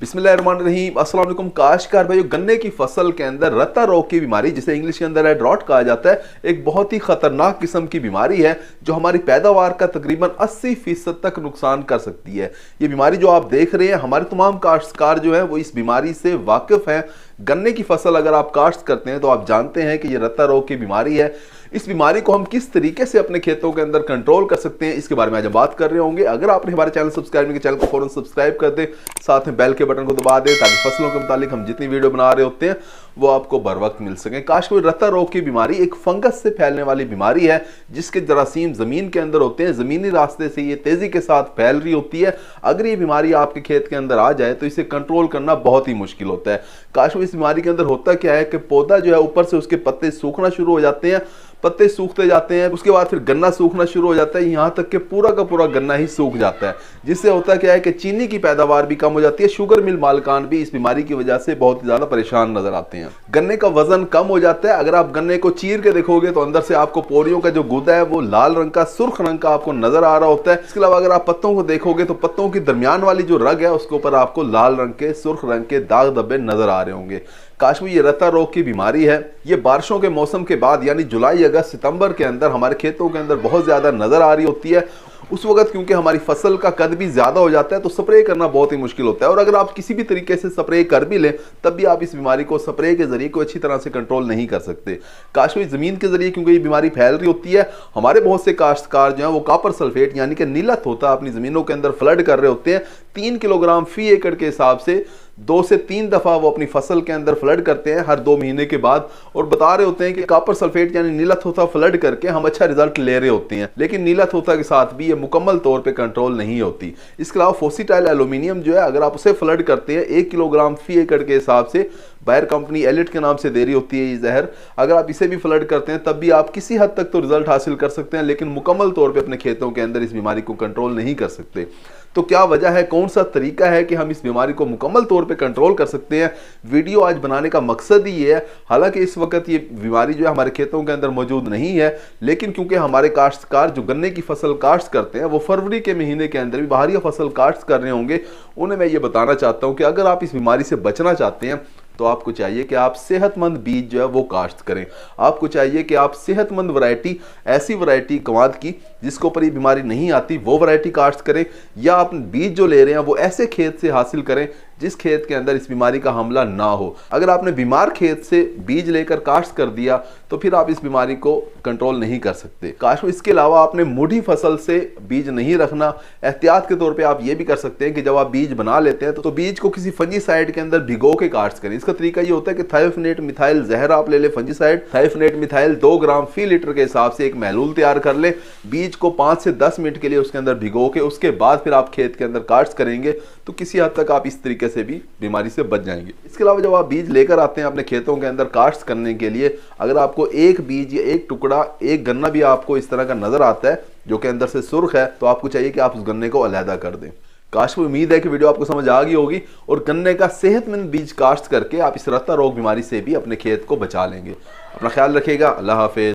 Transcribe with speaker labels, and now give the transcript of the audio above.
Speaker 1: बिस्मिल्लाहिर्रहमानिर्रहीम। अस्सलाम वालेकुम काश्तकार भाइयों, गन्ने की फसल के अंदर रत्ता रोग की बीमारी, जिसे इंग्लिश के अंदर है ड्रॉट कहा जाता है, एक बहुत ही खतरनाक किस्म की बीमारी है जो हमारी पैदावार का तकरीबन 80% तक नुकसान कर सकती है। ये बीमारी जो आप देख रहे हैं, हमारे तमाम काश्तकार जो है वो इस बीमारी से वाकिफ हैं। गन्ने की फसल अगर आप काश्त करते हैं तो आप जानते हैं कि ये रत्ता रोग की बीमारी है। इस बीमारी को हम किस तरीके से अपने खेतों के अंदर कंट्रोल कर सकते हैं, इसके बारे में आज हम बात कर रहे होंगे। अगर आपने हमारे चैनल सब्सक्राइब नहीं किया, चैनल को फौरन सब्सक्राइब कर दें, साथ में बेल के बटन को दबा दें ताकि फसलों के मुतालिक हम जितनी वीडियो बना रहे होते हैं वो आपको बर वक्त मिल सकें। काश्तकार रत्ता रोग की बीमारी एक फंगस से फैलने वाली बीमारी है जिसके जरासीम जमीन के अंदर होते हैं। जमीनी रास्ते से ये तेजी के साथ फैल रही होती है। अगर ये बीमारी आपके खेत के अंदर आ जाए तो इसे कंट्रोल करना बहुत ही मुश्किल होता है। काश्तकार इस बीमारी के अंदर होता क्या है कि पौधा जो है ऊपर से उसके पत्ते सूखना शुरू हो जाते हैं, पत्ते सूखते जाते हैं, उसके बाद फिर गन्ना सूखना शुरू हो जाता है, यहां तक कि पूरा का पूरा गन्ना ही सूख जाता है। जिससे होता क्या है कि चीनी की पैदावार भी कम हो जाती है। शुगर मिल मालिकान भी इस बीमारी की वजह से बहुत ज्यादा परेशान नजर आते हैं। गन्ने का वजन कम हो जाता है। अगर आप गन्ने को चीर के देखोगे तो अंदर से आपको पोरियों का जो गुदा है वो लाल रंग का, सुर्ख रंग का आपको नजर आ रहा होता है। इसके अलावा अगर आप पत्तों को देखोगे तो पत्तों की दरमियान वाली जो रग है उसके ऊपर आपको लाल रंग के, सुर्ख रंग के दाग धब्बे नजर आ रहे होंगे। काश्तकार ये रत्ता रोग की बीमारी है। ये बारिशों के मौसम के बाद यानी जुलाई, अगस्त, सितंबर के अंदर हमारे खेतों के अंदर बहुत ज्यादा नजर आ रही होती है। उस वक्त क्योंकि हमारी फसल का कद भी ज्यादा हो जाता है तो स्प्रे करना बहुत ही मुश्किल होता है। और अगर आप किसी भी तरीके से स्प्रे कर भी लें तब भी आप इस बीमारी को स्प्रे के जरिए को अच्छी तरह से कंट्रोल नहीं कर सकते। काश्तकार जमीन के जरिए क्योंकि ये बीमारी फैल रही होती है, हमारे बहुत से काश्तकार जो है वो कॉपर सल्फेट यानी कि नीलत होता अपनी जमीनों के अंदर फ्लड कर रहे होते हैं। 3 किलोग्राम फी एकड़ के हिसाब से 2 से 3 दफा वो अपनी फसल के अंदर फ्लड करते हैं हर 2 महीने के बाद, और बता रहे होते हैं कि कॉपर सल्फेट यानी नीलत होता फ्लड करके हम अच्छा रिजल्ट ले रहे होते हैं। लेकिन नीलत होता के साथ भी ये मुकम्मल तौर पे कंट्रोल नहीं होती। इसके अलावा फोसीटाइल एल्यूमिनियम जो है, अगर आप उसे फ्लड करते हैं 1 किलोग्राम फी एकड़ के हिसाब से, बायर कंपनी एलिट के नाम से दे रही होती है ये जहर, अगर आप इसे भी फ्लड करते हैं तब भी आप किसी हद तक तो रिजल्ट हासिल कर सकते हैं, लेकिन मुकम्मल तौर पे अपने खेतों के अंदर इस बीमारी को कंट्रोल नहीं कर सकते। तो क्या वजह है, कौन सा तरीका है कि हम इस बीमारी को मुकम्मल तौर पे कंट्रोल कर सकते हैं? वीडियो आज बनाने का मकसद ही ये है। हालांकि इस वक्त ये बीमारी जो है हमारे खेतों के अंदर मौजूद नहीं है, लेकिन क्योंकि हमारे काश्तकार जो गन्ने की फसल काश्त करते हैं वो फरवरी के महीने के अंदर भी बाहरी फसल काश्त कर रहे होंगे, उन्हें मैं ये बताना चाहता हूँ कि अगर आप इस बीमारी से बचना चाहते हैं तो आपको चाहिए कि आप सेहतमंद बीज जो है वो काश्त करें। आपको चाहिए कि आप सेहतमंद वैरायटी, ऐसी वैरायटी कवाद की जिसके ऊपर ये बीमारी नहीं आती, वो वैरायटी काश्त करें। या आप बीज जो ले रहे हैं वो ऐसे खेत से हासिल करें जिस खेत के अंदर इस बीमारी का हमला ना हो। अगर आपने बीमार खेत से बीज लेकर काश्त कर दिया तो फिर आप इस बीमारी को कंट्रोल नहीं कर सकते। काश्त इसके अलावा आपने मुढ़ी फसल से बीज नहीं रखना। एहतियात के तौर पे आप ये भी कर सकते हैं कि जब आप बीज बना लेते हैं तो बीज को किसी फंजीसाइड के अंदर भिगो के काश्त करें। इसका तरीका ये होता है कि थायोफिनेट मिथाइल जहर आप ले लें, फंजीसाइड थायोफिनेट मिथाइल 2 ग्राम फी लीटर के हिसाब से एक महलूल तैयार कर ले, बीज को 5 से 10 मिनट के लिए उसके अंदर भिगो के उसके बाद फिर आप खेत के अंदर काश्त करेंगे तो किसी हद तक आप इस तरीके से भी बीमारी से बच जाएंगे। इसके अलावा जब आप बीज लेकर आते हैं अपने खेतों के अंदर काश्त करने के लिए, अगर आपको एक बीज या एक टुकड़ा, एक गन्ना भी आपको इस तरह का नजर आता है जो कि अंदर से सुर्ख है, तो आपको चाहिए कि आप उस गन्ने को अलहदा कर दें। काश्त, उम्मीद है कि वीडियो आपको समझ आ गई होगी और गन्ने का सेहतमंद बीज काश्त करके आप इस रत्ता रोग बीमारी से भी अपने खेत को बचा लेंगे। अपना ख्याल रखिएगा। अल्लाह हाफिज।